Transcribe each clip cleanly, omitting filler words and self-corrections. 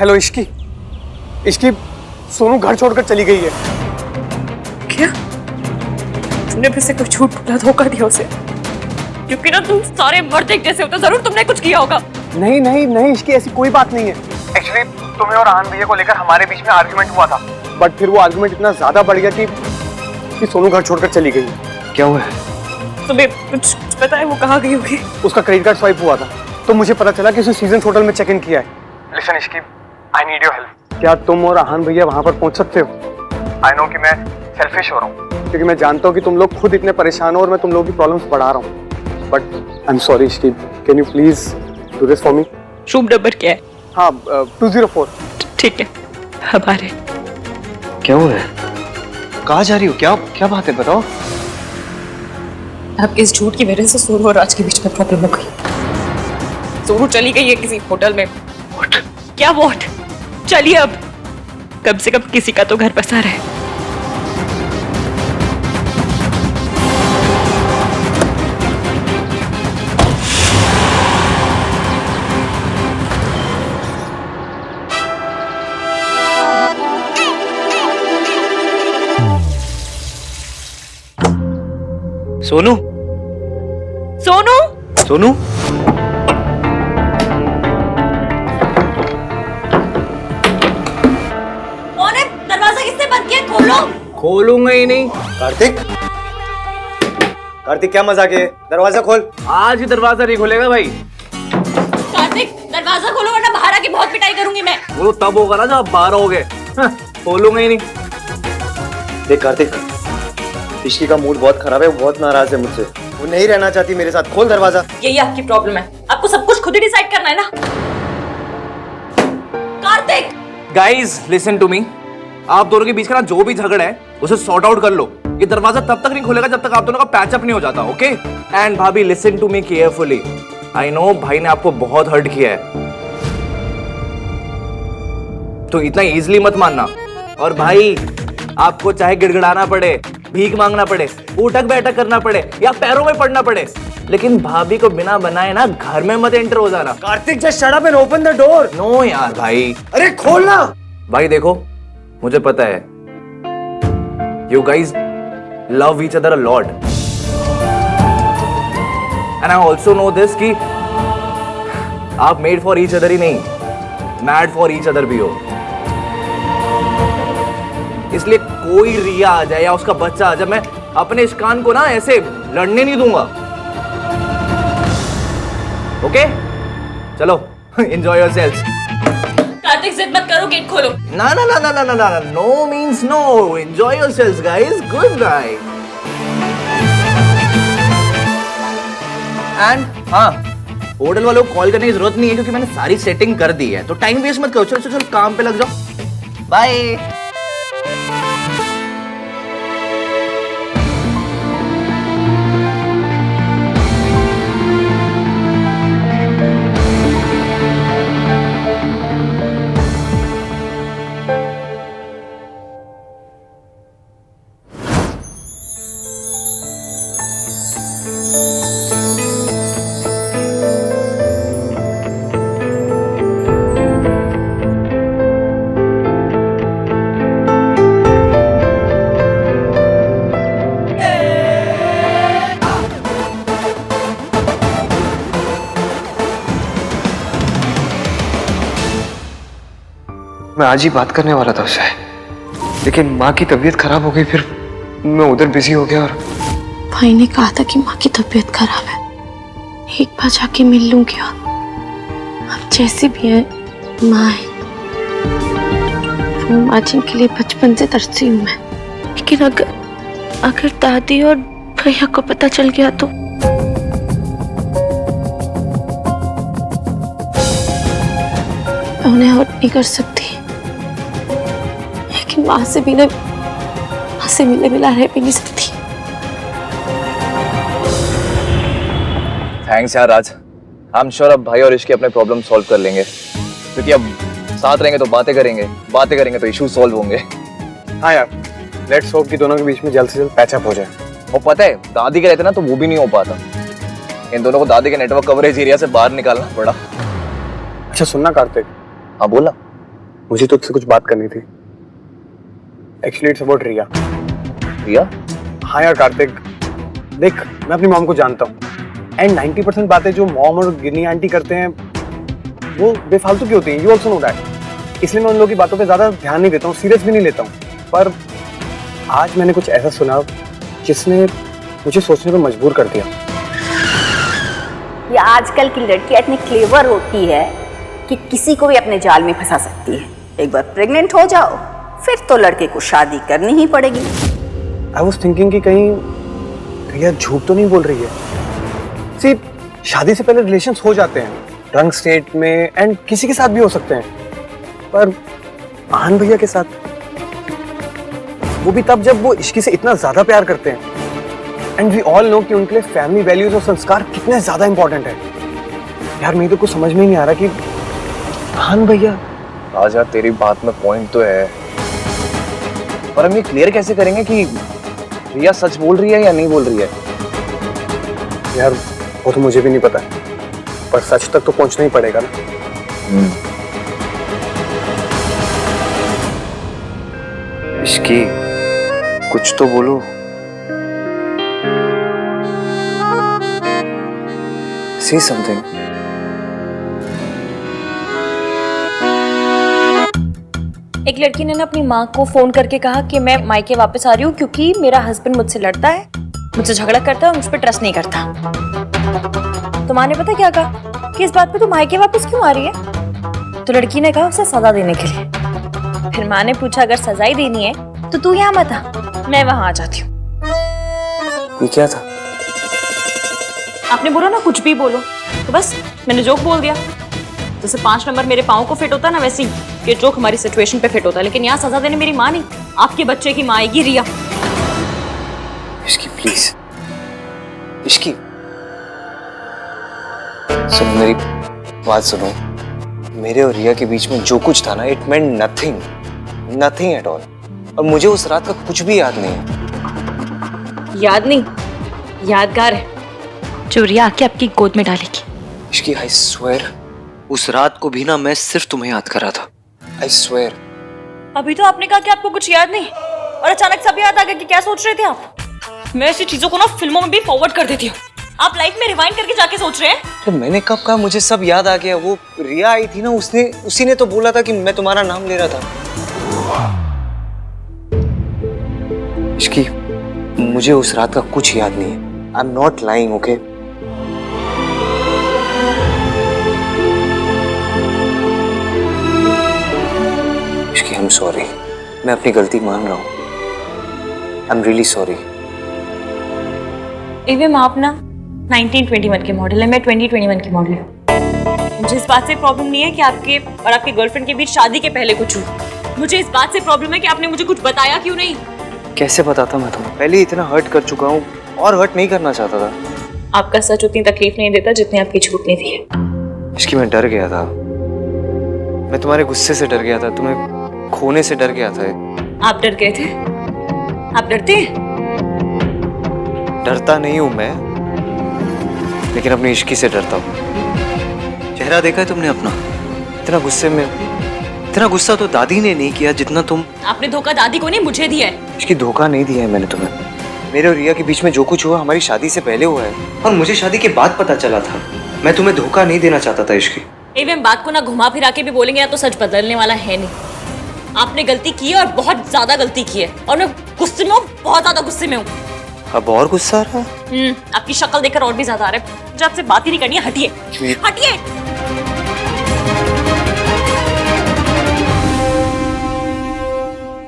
Hello Ishki, Ishki Sonu घर छोड़कर चली गई है। क्या तुमने फिर से कुछ झूठ बोला, धोखा दिया उसे? क्योंकि ना तुम सारे मर्द एक जैसे हो तो जरूर तुमने कुछ किया होगा। नहीं नहीं नहीं इश्की, ऐसी कोई बात नहीं है। एक्चुअली तुम्हें और आहान भैया को लेकर हमारे बीच में आर्गुमेंट हुआ था, बट फिर वो आर्गुमेंट इतना ज्यादा बढ़ गया कि सोनू घर छोड़कर चली गई। क्या हुआ है? तुम्हें कुछ पता है वो कहाँ गई होगी? उसका क्रेडिट कार्ड स्वाइप हुआ था तो मुझे पता चला कि उसने सीजन होटल में चेक इन किया है। Listen Ishki, I need your help. क्या तुम और आहान भैया वहां पर पहुंच सकते हो? आई नो कि मैं सेल्फिश हो रहा हूँ, क्योंकि मैं जानता हूँ कि तुम लोग खुद इतने परेशान हो और मैं तुम लोगों की प्रॉब्लम्स बढ़ा रहा हूँ, but I am sorry Ishki, can you please do this for me? Room number क्या है? हाँ 204। ठीक है, हमारे। क्या हुआ है? कहाँ जा रही हो? क्या क्या बात है, बताओ। आपके इस झूठ की वजह से सोनू और राज के बीच में प्रॉब्लम हो गई। सोनू चली गई है किसी होटल में। What? क्या वॉट? चलिए अब कम से कम किसी का तो घर बसा रहे। सोनू, सोनू, सोनू, कौन है? दरवाजा किसने बंद किया? खोलो। खोलूंगा ही नहीं। कार्तिक, कार्तिक क्या मजाक है? दरवाजा खोल। आज ही दरवाजा नहीं खोलेगा भाई। कार्तिक दरवाजा खोलो वरना बाहर आके बहुत पिटाई करूंगी मैं। वो तब होगा ना जब आप बाहर होगे। खोलूंगा ही नहीं। देख कार्तिक, इश्की का मूड बहुत खराब है, वो बहुत नाराज है मुझसे, वो नहीं रहना चाहती मेरे साथ। खोल दरवाजा। यही आपकी प्रॉब्लम है, आपको सब कुछ खुद ही डिसाइड करना है ना। Kartik, guys listen to me, आप दोनों के बीच का ना जो भी झगड़ा है उसे सॉर्ट आउट कर लो। ये दरवाजा तब तक नहीं खोलेगा जब तक आप दोनों का पैचअप नहीं हो जाता, okay? And bhabhi listen to me carefully. I know भाई ने आपको बहुत हर्ट किया है, तो इतना इजीली मत मानना। और भाई आपको चाहे गिड़गिड़ाना पड़े, भीख मांगना पड़े, उठक बैठक करना पड़े या पैरों में पड़ना पड़े, लेकिन भाभी को बिना बनाए ना घर में मत एंटर हो जाना। Kartik just shut up and open the door. No यार भाई। अरे खोलना। भाई देखो, मुझे पता है you guys love each other a lot, and I also know this कि आप मेड फॉर ईच अदर ही नहीं, मैड फॉर ईच अदर भी हो। इसलिए कोई रिया आ जाए या उसका बच्चा आ जाए, मैं अपने इश्कान को ना ऐसे लड़ने नहीं दूंगा, ओके? चलो एंजॉय योरसेल्व्स। कार्तिक जिद मत करो, गेट खोलो। ना ना ना ना ना ना ना, no means no. Enjoy yourselves guys, good night. And हाँ, होटल वालों को कॉल करने की जरूरत नहीं है क्योंकि मैंने सारी सेटिंग कर दी है, तो टाइम वेस्ट मत करो। चलो चलो चलो, काम पे लग जाओ। बाय। मैं आज ही बात करने वाला था उससे, लेकिन माँ की तबीयत खराब हो गई, फिर मैं उधर बिजी हो गया। और भाई ने कहा था कि माँ की तबीयत खराब है, एक बार जाके मिल लूंगी। अब जैसी भी है माँ है, माँ जिनके लिए बचपन से तरसी हूँ मैं। लेकिन अगर दादी और भैया को पता चल गया तो मैं उन्हें हर्ट नहीं कर सकती, लेकिन माँ से मिले बिना रह भी नहीं सकती। थैंक्स यार राज, आई एम श्योर अब भाई और इश्की अपने प्रॉब्लम सॉल्व कर लेंगे, क्योंकि अब साथ रहेंगे तो बातें करेंगे तो इशू सॉल्व होंगे। हाँ यार, लेट्स होप कि दोनों के बीच में जल्द से जल्द पैचअप हो जाए। और पता है दादी के रहते ना तो वो भी नहीं हो पाता, इन दोनों को दादी के नेटवर्क कवरेज एरिया से बाहर निकालना पड़ा। अच्छा सुनना कार्तिक, हाँ बोला। मुझे तुझसे कुछ बात करनी थी। एक्चुअली इट्स अबाउट रिया। रिया? हाँ यार कार्तिक, देख मैं अपनी मॉम को जानता हूँ एंड 90% बातें जो मॉम और गिनी आंटी करते हैं वो बेफालतू की होती हैं। You also know that. इसलिए मैं उन लोगों की बातों पे ज्यादा ध्यान नहीं देता हूँ, सीरियस भी नहीं लेता हूँ। पर आज मैंने कुछ ऐसा सुना जिसने मुझे सोचने पर मजबूर कर दिया। ये आजकल की लड़कियां इतनी क्लेवर होती है कि किसी को भी अपने जाल में फंसा सकती है। एक बार प्रेग्नेंट हो जाओ फिर तो लड़के को शादी करनी ही पड़ेगी। आई वॉज थिंकिंग कि कहीं रिया झूठ तो नहीं बोल रही है। सी, शादी से पहले रिलेशंस हो जाते हैं रंग स्टेट में एंड किसी के साथ भी हो सकते हैं, पर आहान भैया के साथ वो भी तब जब वो इश्की से इतना ज्यादा प्यार करते हैं। एंड वी ऑल नो कि उनके लिए फैमिली वैल्यूज और संस्कार कितने ज्यादा इंपॉर्टेंट है। यार मेरी तो कुछ समझ में ही नहीं आ रहा कि आहान भैया। आज यार तेरी बात में पॉइंट तो है, पर हम ये क्लियर कैसे करेंगे कि रिया सच बोल रही है या नहीं बोल रही है? यार वो तो मुझे भी नहीं पता, पर सच तक तो पहुंचना ही पड़ेगा ना। इश्की, कुछ तो बोलो। Say something. एक लड़की ने ना अपनी माँ को फोन करके कहा कि मैं मायके वापस आ रही हूँ क्योंकि मेरा हस्बैंड मुझसे लड़ता है, मुझसे झगड़ा करता है और मुझ पर ट्रस्ट नहीं करता। तो माँ ने पता क्या कहा कि इस बात पे तू मायके वापस क्यों आ रही है? तो लड़की ने कहा उसे सजा देने के लिए। फिर माँ ने पूछा अगर सजाई देनी है तो तू यहाँ मत आ, मैं वहां आ जाती हूँ। ये क्या था? आपने बोला ना कुछ भी बोलो, तो बस मैंने जोक बोल दिया। जैसे 5 नंबर मेरे पाँव को फिट होता है ना, वैसे ये जोक हमारी सिचुएशन पे फिट होता है। लेकिन यहाँ सजा देने मेरी माँ नहीं, आपके बच्चे की माँ आएगी रिया। इश्की प्लीज, इश्की सुनो मेरी बात सुनो। मेरे और रिया के बीच में जो कुछ था ना, it meant nothing, nothing at all. और मुझे उस रात का कुछ भी याद नहीं है। याद नहीं, यादगार है जो रिया आके आपकी गोद में डालेगी। इश्की आई स्वेयर, उस रात को भी ना मैं सिर्फ तुम्हें याद कर रहा था। I swear. अभी तो आपने कहा कि आपको कुछ याद नहीं और अचानक सब याद आ गया कि क्या सोच रहे थे आप। मैं ऐसी चीजों को ना फिल्मों में भी फॉरवर्ड कर देती हूँ, आप लाइफ में रिवाइंड करके जाके सोच रहे हैं। तो मैंने कब कहा मुझे सब याद आ गया? वो रिया आई थी ना, उसी ने तो बोला था कि मैं तुम्हारा नाम ले रहा था। इश्की, मुझे उस रात का कुछ याद नहीं है। I am not lying, okay? Ishki, I am sorry. मैं अपनी गलती मान रहा हूँ। I am really sorry. Even आप ना 1921 के मॉडल है, मैं 2021 की मॉडल हूँ। मुझे इस बात से प्रॉब्लम नहीं है कि आपके और आपके गर्लफ्रेंड के बीच शादी के पहले कुछ हुआ। मुझे इस बात से प्रॉब्लम है कि आपने मुझे कुछ बताया क्यों नहीं। कैसे बताता मैं तुम्हें? पहले ही इतना हर्ट कर चुका हूँ और हर्ट नहीं करना चाहता था। आपका सच उतनी तकलीफ नहीं देता जितनी आपकी झूठ नहीं दी है। इसकी मैं डर गया था। मैं तुम्हारे गुस्से से डर गया था, तुम्हें खोने से डर गया था। आप डर गए थे? आप डरते हैं? डरता नहीं हूं मैं, लेकिन अपनी इश्की से डरता हूँ। चेहरा देखा है तुमने अपना? इतना गुस्सा तो दादी ने नहीं किया जितना तुम। आपने धोखा दादी को नहीं, मुझे दिया है। इसकी धोखा नहीं दिया है मैंने तुम्हें। मेरे और रिया के बीच में जो कुछ हुआ हमारी शादी से पहले हुआ है, और मुझे शादी के बाद पता चला था। मैं तुम्हें धोखा नहीं देना चाहता था इश्की। एवं बात को ना घुमा फिरा के भी बोलेंगे ना तो सच बदलने वाला है नहीं। आपने गलती की है और बहुत ज्यादा गलती की है, और मैं गुस्से में हूँ, बहुत ज्यादा गुस्से में हूँ। अब और गुस्सा आ रहा है? आपकी शक्ल देखकर और भी ज्यादा आ रहा है। मुझे आपसे बात ही नहीं करनी है, हटिए हटिए।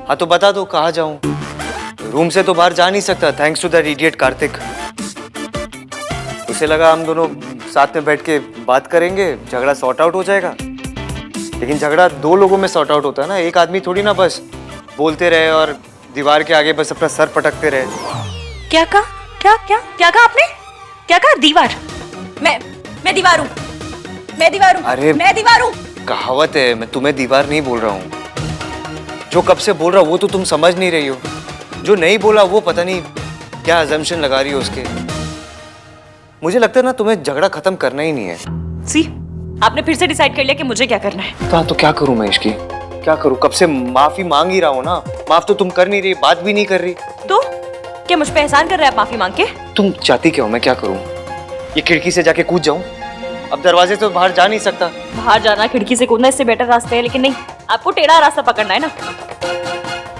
हाँ तो बता दो कहाँ जाऊं? रूम से तो बाहर जा नहीं सकता, thanks to that idiot Kartik. उसे लगा हम दोनों साथ में बैठ के बात करेंगे, झगड़ा सॉर्ट आउट हो जाएगा। लेकिन झगड़ा 2 लोगों में सॉर्ट आउट होता है ना, एक आदमी थोड़ी ना बस बोलते रहे और दीवार के आगे बस अपना सर पटकते रहे। क्या कहा? क्या कहा आपने? क्या कहा? दीवार? मैं दीवार हूँ, मैं दीवार हूँ। अरे मैं दीवार हूँ। कहावत है, मैं तुम्हें दीवार नहीं बोल रहा हूँ। जो कब से बोल रहा वो तो तुम समझ नहीं रही हो, जो नहीं बोला वो पता नहीं क्या अजम्पशन लगा रही हो उसके। मुझे लगता है ना तुम्हें झगड़ा खत्म करना ही नहीं है। सी, आपने फिर से डिसाइड कर लिया कि मुझे क्या करना है। तो क्या करूं मैं इसकी? क्या करूं? कब से माफी मांग ही रहा हूं ना। माफ तो तुम कर नहीं रही, बात भी नहीं कर रही। तो क्या मुझ पे एहसान कर रहे हैं आप माफी मांग के? तुम चाहती क्या हो? मैं क्या करूं? ये खिड़की से जाके कूद जाऊं? अब दरवाजे से बाहर जा नहीं सकता। बाहर जाना, खिड़की से कूदना, इससे बेटर रास्ते है, लेकिन नहीं, आपको टेढ़ा रास्ता पकड़ना है ना।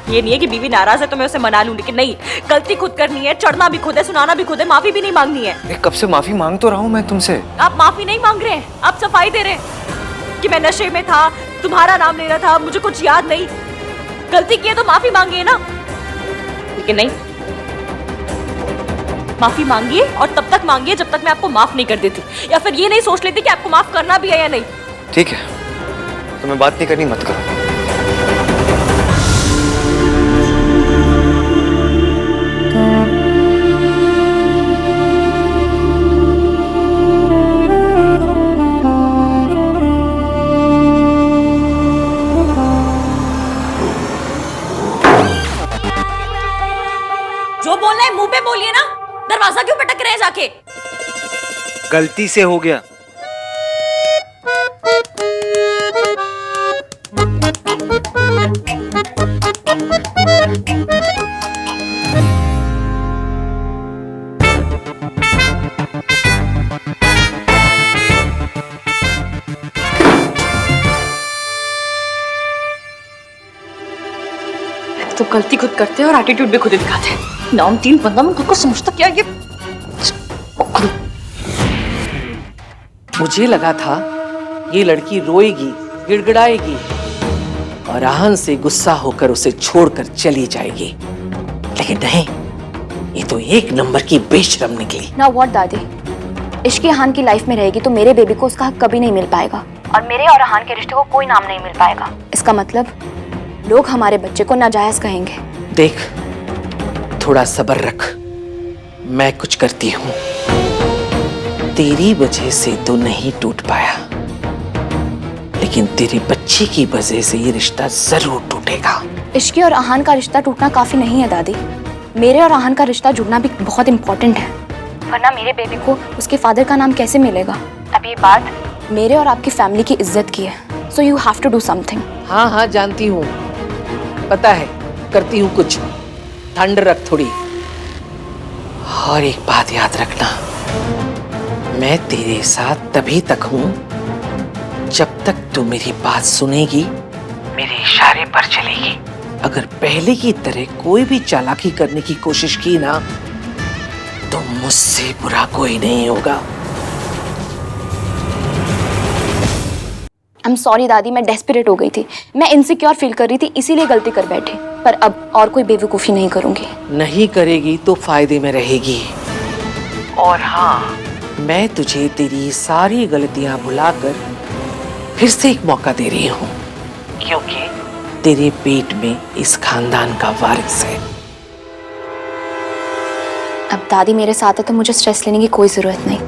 ये नहीं है कि बीवी नाराज है तो मैं उसे मना लूं, लेकिन नहीं, गलती खुद करनी है, चढ़ना भी खुद है, सुनाना भी खुद है, माफी भी नहीं मांगनी है। कब से माफी मांग तो रहा हूं मैं तुमसे। आप माफी नहीं मांग रहे हैं, आप सफाई दे रहे हैं कि मैं नशे में था, तुम्हारा नाम ले रहा था, मुझे कुछ याद नहीं। गलती की है तो माफी मांगिए ना, लेकिन नहीं, माफी मांगिए और तब तक मांगिए जब तक मैं आपको माफ नहीं कर देती, या फिर ये नहीं सोच लेती कि आपको माफ करना भी है या नहीं। ठीक है, तुम्हें बात नहीं करनी, मत करो। जो बोलना है मुंह पे बोलिए ना, दरवाजा क्यों पटक रहे हैं जाके? गलती से हो गया। तो गलती खुद करते हैं और एटीट्यूड भी खुद ही दिखाते हैं। नाम तीन बंदा में खुद को समझता क्या ये? मुझे लगा था ये लड़की रोएगी, गिड़गिड़ाएगी और आहन से गुस्सा होकर उसे छोड़कर चली जाएगी, लेकिन नहीं, ये तो एक नंबर की बेशरम निकली। ना व्हाट दादी, इश्क अहान की लाइफ में रहेगी तो मेरे बेबी को उसका हक कभी नहीं मिल पाएगा और मेरे और अहान के रिश्ते को कोई नाम नहीं मिल पाएगा। इसका मतलब लोग हमारे बच्चे को नाजायज कहेंगे। देख, थोड़ा सब्र रख, मैं कुछ करती हूँ। तेरी वजह से तो नहीं टूट पाया, लेकिन तेरे बच्चे की वजह से ये रिश्ता जरूर टूटेगा। इश्क और अहान का रिश्ता टूटना काफी नहीं है दादी, मेरे और अहान का रिश्ता जुड़ना भी बहुत इम्पोर्टेंट है, वरना मेरे बेबी को उसके फादर का नाम कैसे मिलेगा? अब ये बात मेरे और आपकी फैमिली की इज्जत की है, so you have to do something. हाँ हाँ जानती हूँ, पता है, करती हूँ कुछ। ठंड रख थोड़ी। और एक बात याद रखना, मैं तेरे साथ तभी तक हूँ जब तक तू मेरी बात सुनेगी, मेरे इशारे पर चलेगी। अगर पहले की तरह कोई भी चालाकी करने की कोशिश की ना, तो मुझसे बुरा कोई नहीं होगा। आई एम सॉरी दादी, मैं डेस्परेट हो गई थी, मैं इनसिक्योर फील कर रही थी, इसीलिए गलती कर बैठी, पर अब और कोई बेवकूफ़ी नहीं करूंगी। नहीं करेगी तो फायदे में रहेगी। और हाँ, मैं तुझे तेरी सारी गलतियां भुलाकर फिर से एक मौका दे रही हूँ, क्योंकि तेरे पेट में इस खानदान का वारिस है। अब दादी मेरे साथ है तो मुझे स्ट्रेस लेने की कोई जरूरत नहीं।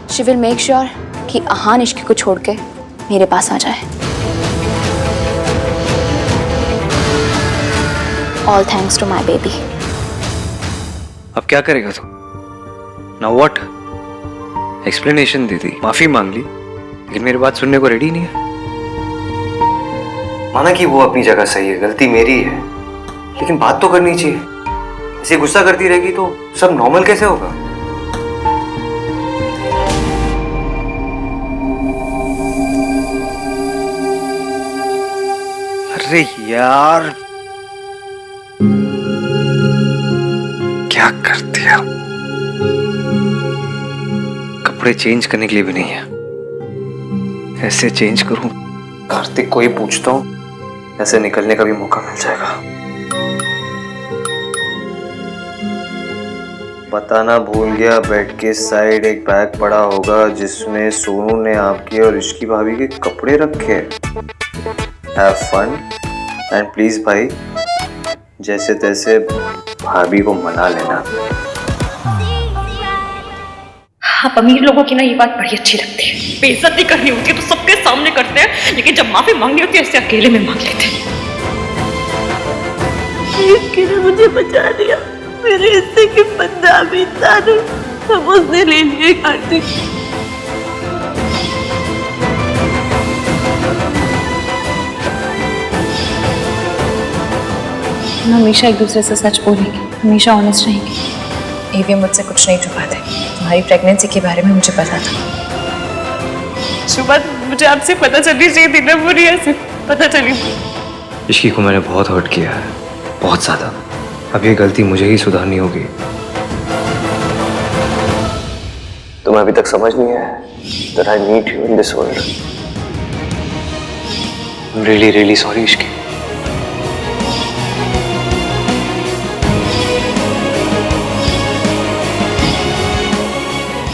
शी विल मेक श्योर कि अहान इश्क को छोड़ के मेरे पास आ जाए। All thanks to my baby. अब क्या करेगा तू? Now what? एक्सप्लेनेशन दे दी, माफी मांग ली, लेकिन मेरी बात सुनने को रेडी नहीं है। माना कि वो अपनी जगह सही है, गलती मेरी है, लेकिन बात तो करनी चाहिए। ऐसे गुस्सा करती रहेगी तो सब नॉर्मल कैसे होगा? अरे यार, क्या कर दिया? कपड़े चेंज करने के लिए भी नहीं है। ऐसे चेंज करूं, कार्तिक को ही पूछता हूं, ऐसे निकलने का भी मौका मिल जाएगा। बताना भूल गया, बेड के साइड एक बैग पड़ा होगा जिसमें सोनू ने आपके और इश्की भाभी के कपड़े रखे। हैव फन एंड प्लीज भाई, जैसे तैसे भाभी को मना लेना। आप अमीर लोगों की ना ये बात बड़ी अच्छी लगती है, बेइज्जती करनी होती है तो सबके सामने करते हैं, लेकिन जब माफी मांगनी होती है ऐसे अकेले में मांग लेते हैं। इसके ने मुझे बचा दिया, मेरे हिस्से के पंजाबी सारे सब उसने ले लिए कार्तिक। हम हमेशा एक दूसरे से सच बोलेंगे, हमेशा ऑनेस्ट रहेंगे। ईवीएम मुझसे कुछ नहीं छुपाते। तुम्हारी प्रेगनेंसी के बारे में मुझे पता था। सुबह मुझे आपसे पता चलनी चाहिए थी ना, मुझे ऐसे पता चली। इश्की को मैंने बहुत हर्ट किया है, बहुत ज़्यादा। अब ये गलती मुझे ही सुधारनी होगी। तुम्हें अभी तक समझ नहीं आया that I need you in this world. I'm really, really sorry, Ishki.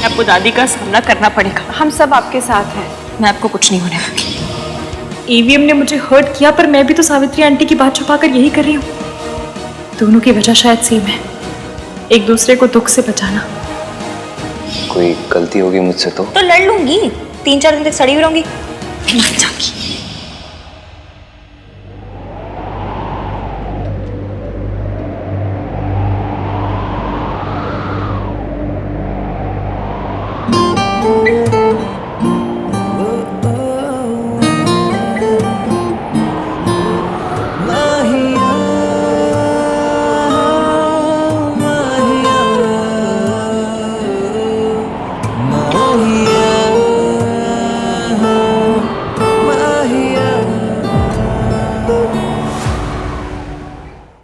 आपको दादी का सामना करना पड़ेगा। हम सब आपके साथ हैं। मैं आपको कुछ नहीं होने दूंगी। ईवीएम ने मुझे हर्ट किया, पर मैं भी तो सावित्री आंटी की बात छुपाकर यही कर रही हूँ। दोनों की वजह शायद सेम है, एक दूसरे को दुख से बचाना। कोई गलती होगी मुझसे तो लड़ लूंगी, 3-4 दिन तक सड़ी हुई रहूंगी।